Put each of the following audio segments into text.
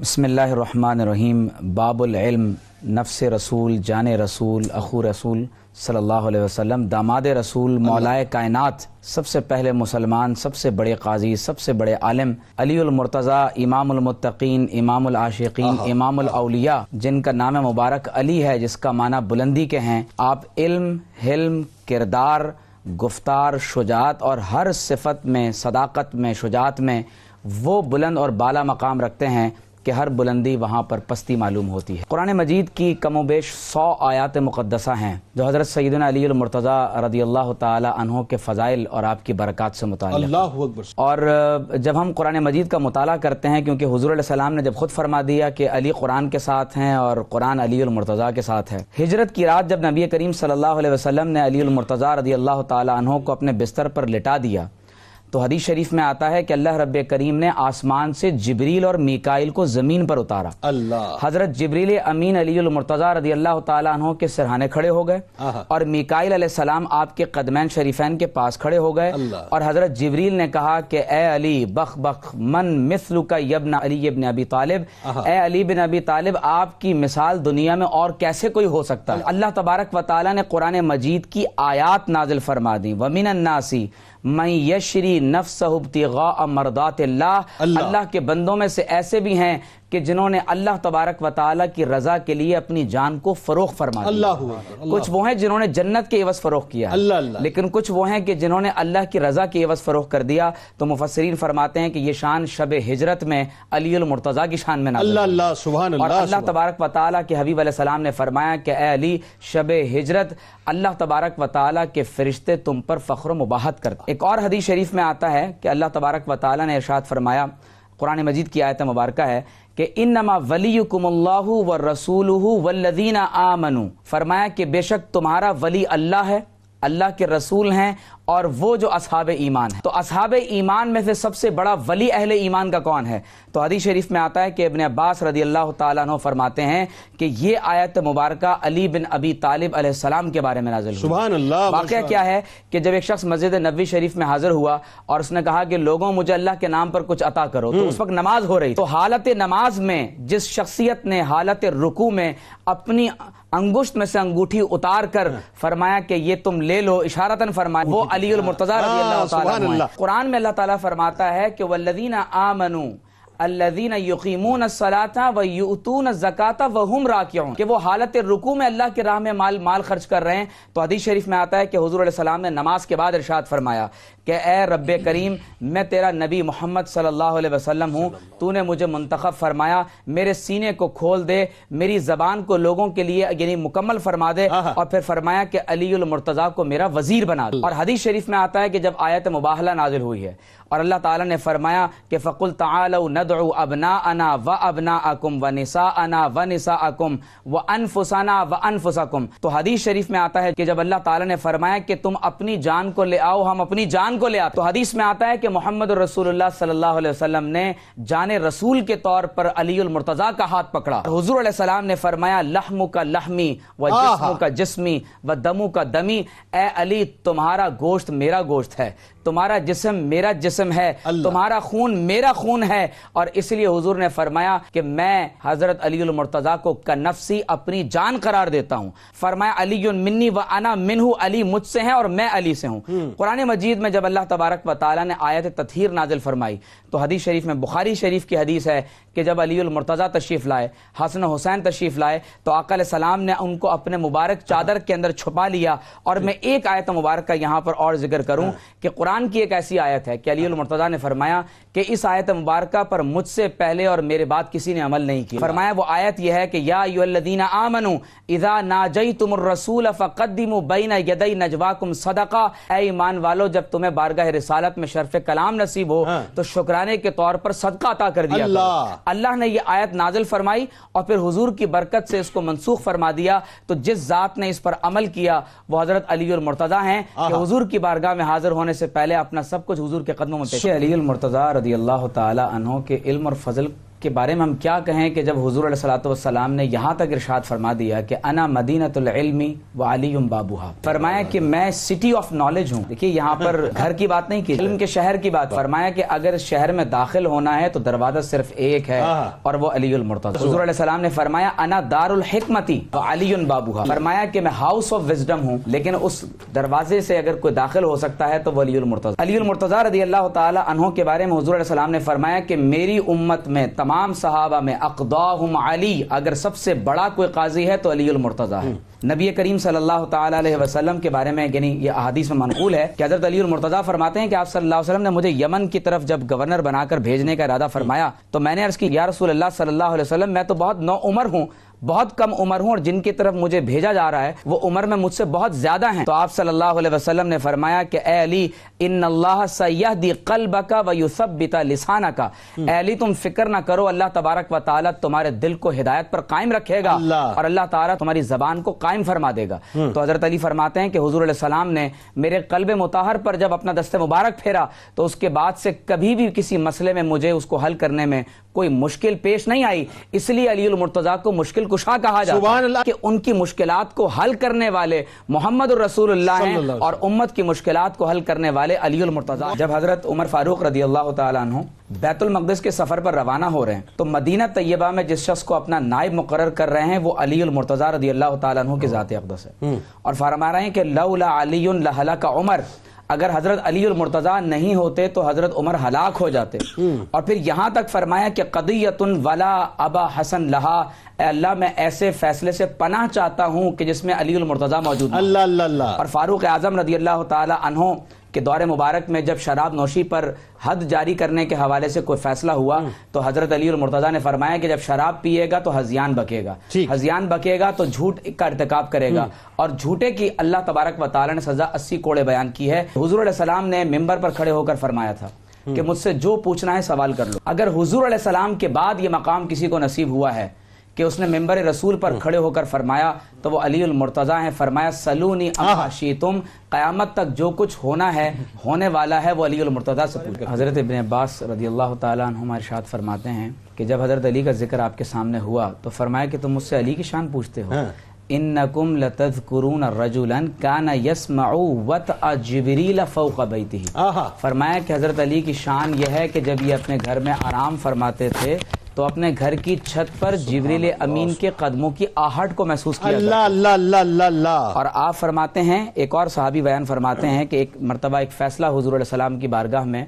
بسم اللہ الرحمن الرحیم۔ باب العلم، نفس رسول، جان رسول، اخو رسول صلی اللہ علیہ وسلم، داماد رسول، مولائے کائنات، سب سے پہلے مسلمان، سب سے بڑے قاضی، سب سے بڑے عالم، علی المرتضیٰ، امام المتقین، امام العاشقین، امام الاولیاء، جن کا نام مبارک علی ہے، جس کا معنی بلندی کے ہیں۔ آپ علم، حلم، کردار، گفتار، شجاعت اور ہر صفت میں، صداقت میں، شجاعت میں وہ بلند اور بالا مقام رکھتے ہیں کہ ہر بلندی وہاں پر پستی معلوم ہوتی ہے۔ قرآن مجید کی کم و بیش 100 آیات مقدسہ ہیں جو حضرت سیدنا علی المرتضیٰ رضی اللہ تعالی عنہ کے فضائل اور آپ کی برکات سے متعلق۔ اللہ اکبر۔ اور جب ہم قرآن مجید کا مطالعہ کرتے ہیں، کیونکہ حضور علیہ السلام نے جب خود فرما دیا کہ علی قرآن کے ساتھ ہیں اور قرآن علی المرتضیٰ کے ساتھ ہے، ہجرت کی رات جب نبی کریم صلی اللہ علیہ وسلم نے علی المرتضیٰ رضی اللہ تعالی عنہ کو اپنے بستر پر لٹا دیا تو حدیث شریف میں آتا ہے کہ اللہ رب کریم نے آسمان سے جبریل اور میکائیل کو زمین پر اتارا۔ اللہ۔ حضرت جبریل امین علی المرتضیٰ رضی اللہ تعالیٰ عنہ کے سرہانے کھڑے ہو گئے اور میکائیل علیہ السلام آپ کے قدمین شریفین کے پاس کھڑے ہو گئے، اور حضرت جبریل نے کہا کہ اے علی بخ بخ من مثلک یبن علی ابن ابی طالب، اے علی بن ابی طالب، آپ کی مثال دنیا میں اور کیسے کوئی ہو سکتا ہے۔ اللہ تبارک و تعالیٰ نے قرآن مجید کی آیات نازل فرما دی، وَمِنَ النَّاسِ مَن یشری نفسہ ابتغاء مرضات اللہ۔ اللہ کے بندوں میں سے ایسے بھی ہیں کہ جنہوں نے اللہ تبارک و تعالیٰ کی رضا کے لیے اپنی جان کو فروخت فرما دیا۔ کچھ وہ ہیں جنہوں نے جنت کے عوض فروخت کیا، لیکن کچھ وہ ہیں کہ جنہوں نے اللہ کی رضا کے عوض فروخت کر دیا۔ تو مفسرین فرماتے ہیں کہ یہ شان شب ہجرت میں علی المرتضیٰ کی شان میں نازل ہوئی۔ اللہ سبحان اللہ۔ اور اللہ تبارک و تعالیٰ کے حبیب علیہ السلام نے فرمایا کہ اے علی، شب ہجرت اللہ تبارک و تعالیٰ کے فرشتے تم پر فخر و مباحت کرتے۔ ایک اور حدیث شریف میں آتا ہے کہ اللہ تبارک و تعالیٰ نے ارشاد فرمایا، قرآن مجید کی آیت مبارکہ ہے کہ انما ولیکم اللہ ورسولہ والذین آمنوا، فرمایا کہ بے شک تمہارا ولی اللہ ہے، اللہ کے رسول ہیں اور وہ جو اصحاب ایمان ہیں۔ تو اصحاب ایمان میں سے سب سے بڑا ولی اہل ایمان کا کون ہے؟ تو حدیث شریف میں آتا ہے کہ ابن عباس رضی اللہ تعالیٰ عنہ فرماتے ہیں کہ یہ آیت مبارکہ علی بن ابی طالب علیہ السلام کے بارے میں نازل ہوئی۔ سبحان اللہ۔ واقعہ کیا ہے کہ جب ایک شخص مسجد نبوی شریف میں حاضر ہوا اور اس نے کہا کہ لوگوں مجھے اللہ کے نام پر کچھ عطا کرو، تو اس وقت نماز ہو رہی، تو حالت نماز میں جس شخصیت نے حالت رکوع میں اپنی انگشت میں سے انگوٹھی اتار کر فرمایا کہ یہ تم لے لو، اشارتاً فرمایا، وہ علی المرتضیٰ رضی اللہ تعالیٰ عنہ۔ قرآن میں اللہ تعالیٰ فرماتا ہے کہ والذین آمنوا الذین یقیمون الصلاۃ ویؤتون الزکاۃ وہم راکعون، کہ وہ حالت رکوع میں اللہ کی راہ میں مال خرچ کر رہے ہیں۔ تو حدیث شریف میں آتا ہے کہ حضور علیہ السلام نے نماز کے بعد ارشاد فرمایا کہ اے رب کریم، میں تیرا نبی محمد صلی اللہ علیہ وسلم ہوں، تو نے مجھے منتخب فرمایا، میرے سینے کو کھول دے، میری زبان کو لوگوں کے لیے یعنی مکمل فرما دے، اور پھر فرمایا کہ علی المرتضیٰ کو میرا وزیر بنا دے۔ اور حدیث شریف میں آتا ہے کہ جب آیت مباہلہ نازل ہوئی ہے اور اللہ تعالیٰ نے فرمایا کہ فَقُلْ تَعَالَوْا نَدْعُوا أَبْنَاءَنَا وَأَبْنَاءَكُمْ وَنِسَاءَنَا وَنِسَاءَكُمْ وَأَنفُسَنَا وَأَنفُسَكُمْ، تو حدیث شریف میں آتا ہے کہ جب اللہ تعالیٰ نے فرمایا کہ تم اپنی جان کو لے آؤ، ہم اپنی جان کو لے آتے، تو حدیث میں آتا ہے کہ محمد رسول اللہ صلی اللہ علیہ وسلم نے جان رسول کے طور پر علی المرتضیٰ کا ہاتھ پکڑا۔ حضور علیہ السلام نے فرمایا لحمک لحمی و جسمک جسمی و دمک دمی، اے علی تمہارا گوشت میرا گوشت ہے، تمہارا جسم میرا جسم ہے، تمہارا خون میرا خون ہے۔ اور اس لیے حضور نے فرمایا کہ میں حضرت علی المرتضیٰ کو کنفسی اپنی جان قرار دیتا ہوں۔ فرمایا علی منی و انا منہ، علی مجھ سے ہیں اور میں علی سے ہوں۔ قرآن مجید میں جب اللہ تبارک و تعالیٰ نے آیت تطہیر نازل فرمائی تو حدیث شریف میں، بخاری شریف کی حدیث ہے کہ جب علی المرتضیٰ تشریف لائے، حسن و حسین تشریف لائے، تو آقا علیہ السلام نے ان کو اپنے مبارک چادر کے اندر چھپا لیا۔ اور میں ایک آیت مبارکہ یہاں پر اور ذکر کروں کہ قرآن کی ایک ایسی آیت ہے کہ علی المرتضیٰ نے فرمایا کہ اس آیت مبارکہ پر مجھ سے پہلے اور میرے بعد کسی نے عمل نہیں کیا۔ فرمایا وہ آیت یہ ہے کہ یا ایھا الذین آمنوا اذا ناجیتم الرسول فقدموا بین یدی نجواکم صدقہ، اے ایمان والو جب تمہیں بارگاہ رسالت میں شرف کلام نصیب ہو تو شکرانے کے طور پر صدقہ عطا کر دیا کرو۔ اللہ نے یہ آیت نازل فرمائی اور پھر حضور کی برکت سے اس کو منسوخ فرما دیا۔ تو جس ذات نے اس پر عمل کیا وہ حضرت علی المرتضیٰ ہیں کہ حضور کی بارگاہ میں حاضر ہونے سے پہلے اپنا سب کچھ حضور کے قدموں میں پیش۔ علی المرتضیٰ رضی اللہ تعالی عنہ کے علم اور فضل کے بارے میں ہم کیا کہیں کہ جب حضور علیہ الصلوۃ والسلام نے یہاں تک ارشاد فرما دیا کہ انا مدینۃ العلم وعلی بابھا، فرمایا کہ میں سٹی آف نالج ہوں. دیکھیے یہاں پر گھر کی بات نہیں کی، علم کے شہر کی بات. فرمایا کہ اگر شہر میں داخل ہونا ہے تو دروازہ صرف ایک ہے اور وہ علی المرتضی. حضور علیہ السلام نے فرمایا انا دار الحکمتی وعلی بابھا، فرمایا کہ میں ہاؤس آف وزڈم ہوں، لیکن اس دروازے سے اگر کوئی داخل ہو سکتا ہے تو وہ علی المرتضی. علی المرتضی رضی اللہ تعالی عنہ کے بارے میں حضور علیہ السلام نے فرمایا کہ میری امت میں تمام صحابہ میں اقضاہم علی، اگر سب سے بڑا کوئی قاضی ہے تو علی المرتضی ہے. نبی کریم صلی اللہ تعالی علیہ وسلم کے بارے میں یعنی یہ احادیث میں منقول ہے کہ حضرت علی المرتضی فرماتے ہیں کہ آپ صلی اللہ علیہ وسلم نے مجھے یمن کی طرف جب گورنر بنا کر بھیجنے کا ارادہ فرمایا تو میں نے عرض کی یا رسول اللہ صلی اللہ علیہ وسلم میں تو بہت نو عمر ہوں، بہت کم عمر ہوں، اور جن کی طرف مجھے بھیجا جا رہا ہے وہ عمر میں مجھ سے بہت زیادہ ہیں. تو آپ صلی اللہ علیہ وسلم نے فرمایا کہ اے علی ان اللہ سیہدی قلبک ویثبت لسانک، اے علی تم فکر نہ کرو، اللہ تبارک و تعالی تمہارے دل کو ہدایت پر قائم رکھے گا اور اللہ تعالی تمہاری زبان کو قائم فرما دے گا. تو حضرت علی فرماتے ہیں کہ حضور علیہ السلام نے میرے قلب مطہر پر جب اپنا دست مبارک پھیرا تو اس کے بعد سے کبھی بھی کسی مسئلے میں مجھے اس کو حل کرنے میں کوئی مشکل پیش نہیں آئی. اس لیے علی المرتضی کو مشکل کشا کہا جاتا ہے کہ ان کی مشکلات کو حل کرنے والے محمد الرسول اللہ ہیں اور امت کی مشکلات کو حل کرنے والے علی المرتضی. جب حضرت عمر فاروق رضی اللہ تعالیٰ عنہ بیت المقدس کے سفر پر روانہ ہو رہے ہیں تو مدینہ طیبہ میں جس شخص کو اپنا نائب مقرر کر رہے ہیں وہ علی المرتضی رضی اللہ تعالیٰ عنہ کی ذات اقدس ہے، اور فرما رہے ہیں کہ لولا علی لہلک عمر، اگر حضرت علی المرتضی نہیں ہوتے تو حضرت عمر ہلاک ہو جاتے. اور پھر یہاں تک فرمایا کہ قضیۃ ولا ابا حسن لہا، اے اللہ میں ایسے فیصلے سے پناہ چاہتا ہوں کہ جس میں علی المرتضی موجود. اللہ اللہ اللہ. اور فاروق اعظم رضی اللہ تعالی عنہ کہ دور مبارک میں جب شراب نوشی پر حد جاری کرنے کے حوالے سے کوئی فیصلہ ہوا تو حضرت علی المرتضی نے فرمایا کہ جب شراب پیے گا تو ہذیان بکے گا، ہذیان بکے گا تو جھوٹ کا ارتکاب کرے گا، اور جھوٹے کی اللہ تبارک و تعالی نے سزا 80 کوڑے بیان کی ہے. حضور علیہ السلام نے ممبر پر کھڑے ہو کر فرمایا تھا کہ مجھ سے جو پوچھنا ہے سوال کر لو. اگر حضور علیہ السلام کے بعد یہ مقام کسی کو نصیب ہوا ہے کہ اس نے ممبر رسول پر کھڑے ہو کر فرمایا تو وہ علی المرتضی ہیں. فرمایا سلونی اما شئتم، قیامت تک جو کچھ ہونا ہے ہونے والا ہے وہ علی المرتضی سے پوچھ. حضرت ابن عباس رضی اللہ تعالیٰ عنہما ارشاد فرماتے ہیں کہ جب حضرت علی کا ذکر آپ کے سامنے ہوا تو فرمایا کہ تم مجھ سے علی کی شان پوچھتے ہو. انکم لتذکرون رجلا کان یسمع وطأ جبریل فوق بیتہ. فرمایا کہ حضرت علی کی شان یہ ہے کہ جب یہ اپنے گھر میں آرام فرماتے تھے تو اپنے گھر کی چھت پر جبریل امین کے قدموں کی آہٹ کو محسوس کیا. اللہ اللہ اللہ اللہ اللہ. اور آپ فرماتے ہیں، ایک اور صحابی بیان فرماتے ہیں کہ ایک مرتبہ ایک فیصلہ حضور علیہ السلام کی بارگاہ میں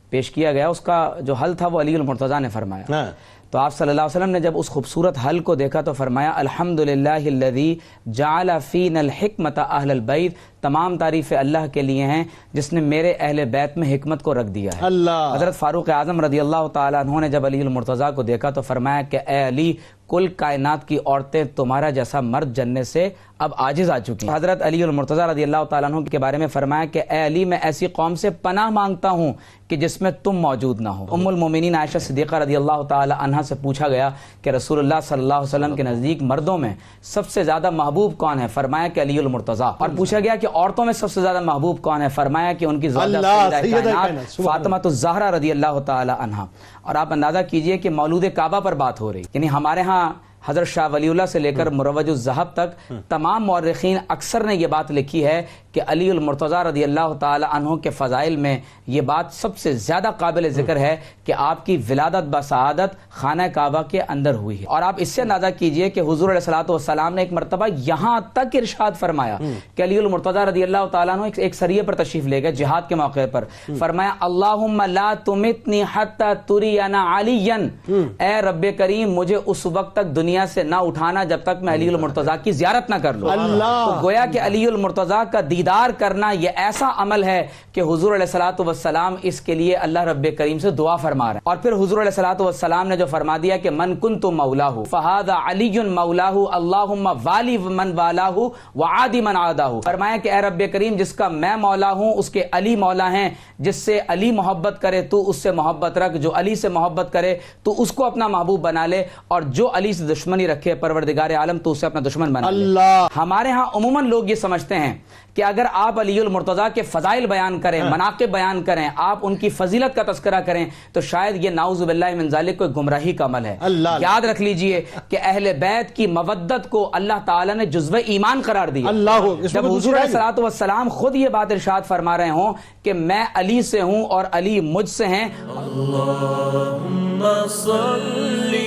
پیش کیا گیا، اس کا جو حل تھا وہ علی المرتضی نے فرمایا. تو آپ صلی اللہ علیہ وسلم نے جب اس خوبصورت حل کو دیکھا تو فرمایا الحمدللہ الذی جعل فینا الحکمت اہل البیت، تمام تعریفیں اللہ کے لیے ہیں جس نے میرے اہل بیت میں حکمت کو رکھ دیا ہے. اللہ. حضرت فاروق اعظم رضی اللہ تعالیٰ عنہ نے جب علی المرتضی کو دیکھا تو فرمایا کہ اے علی کل کائنات کی عورتیں تمہارا جیسا مرد جننے سے اب عاجز آ چکی ہیں. حضرت علی المرتضی رضی اللہ تعالیٰ عنہ کے بارے میں فرمایا کہ اے علی میں ایسی قوم سے پناہ مانگتا ہوں کہ جس میں تم موجود نہ ہو. ام المومنین عائشہ صدیقہ رضی اللہ تعالی عنہا سے پوچھا گیا کہ رسول اللہ صلی اللہ علیہ وسلم کے نزدیک مردوں میں سب سے زیادہ محبوب کون ہے؟ فرمایا کہ علی المرتضی. اور پوچھا گیا کہ عورتوں میں سب سے زیادہ محبوب کون ہے؟ فرمایا کہ ان کی زوجہ سیدہ کائنات فاطمہ الزہرا رضی اللہ تعالی عنہا. اور آپ اندازہ کیجئے کہ مولود کعبہ پر بات ہو رہی، یعنی ہمارے ہاں حضرت شاہ ولی اللہ سے لے کر مروج الذہب تک تمام مورخین اکثر نے یہ بات لکھی ہے کہ علی المرتضی رضی اللہ تعالی عنہ کے فضائل میں یہ بات سب سے زیادہ قابل ذکر ہے کہ آپ کی ولادت بسعادت خانہ کعبہ کے اندر ہوئی ہے. اور آپ اس سے اندازہ کیجئے کہ حضور علیہ الصلوۃ والسلام نے ایک مرتبہ یہاں تک ارشاد فرمایا کہ علی المرتضی رضی اللہ تعالیٰ عنہ ایک سریے پر تشریف لے گئے جہاد کے موقع پر. فرمایا اللہم لا تمتنی حتی ترینا علیا، اے رب کریم مجھے اس وقت تک دنیا سے نہ اٹھانا جب تک میں علی المرتضی کی زیارت نہ کر لوں. تو گویا کہ علی المرتضی کا دیدار کرنا یہ ایسا عمل ہے کہ حضور علیہ الصلوۃ والسلام اس کے لیے اللہ رب کریم سے دعا فرما رہے ہیں. اور پھر حضور علیہ الصلوۃ والسلام نے جو فرما دیا کہ من کنت مولاہ فہذا علی مولاہ اللہم والی من والاہ وعادی من عاداہ. فرمایا کہ اے رب کریم جس کا میں مولا ہوں اس کے علی مولا ہیں، جس سے علی محبت کرے تو اس سے محبت رکھ، جو علی سے محبت کرے تو اس کو اپنا محبوب بنا لے، اور جو علی سے دشمن دشمنی رکھے پروردگار عالم تو اسے اپنا دشمن بنا لے۔ اللہ ہمارے ہاں عموماً لوگ یہ سمجھتے ہیں کہ اگر آپ علی المرتضیٰ کے فضائل بیان کریں، مناقب بیان کریں، آپ ان کی فضیلت کا تذکرہ کریں تو شاید یہ نعوذ باللہ من ذالک کوئی گمراہی کا عمل ہے۔ اللہ یاد رکھ لیجئے کہ اہل بیت کی مودت کو اللہ تعالیٰ نے جزو ایمان قرار دیا۔ اللہ جب حضور علیہ الصلوۃ والسلام خود یہ بات ارشاد فرما رہے ہوں کہ میں علی سے ہوں اور علی مجھ سے ہیں، اللہم صلی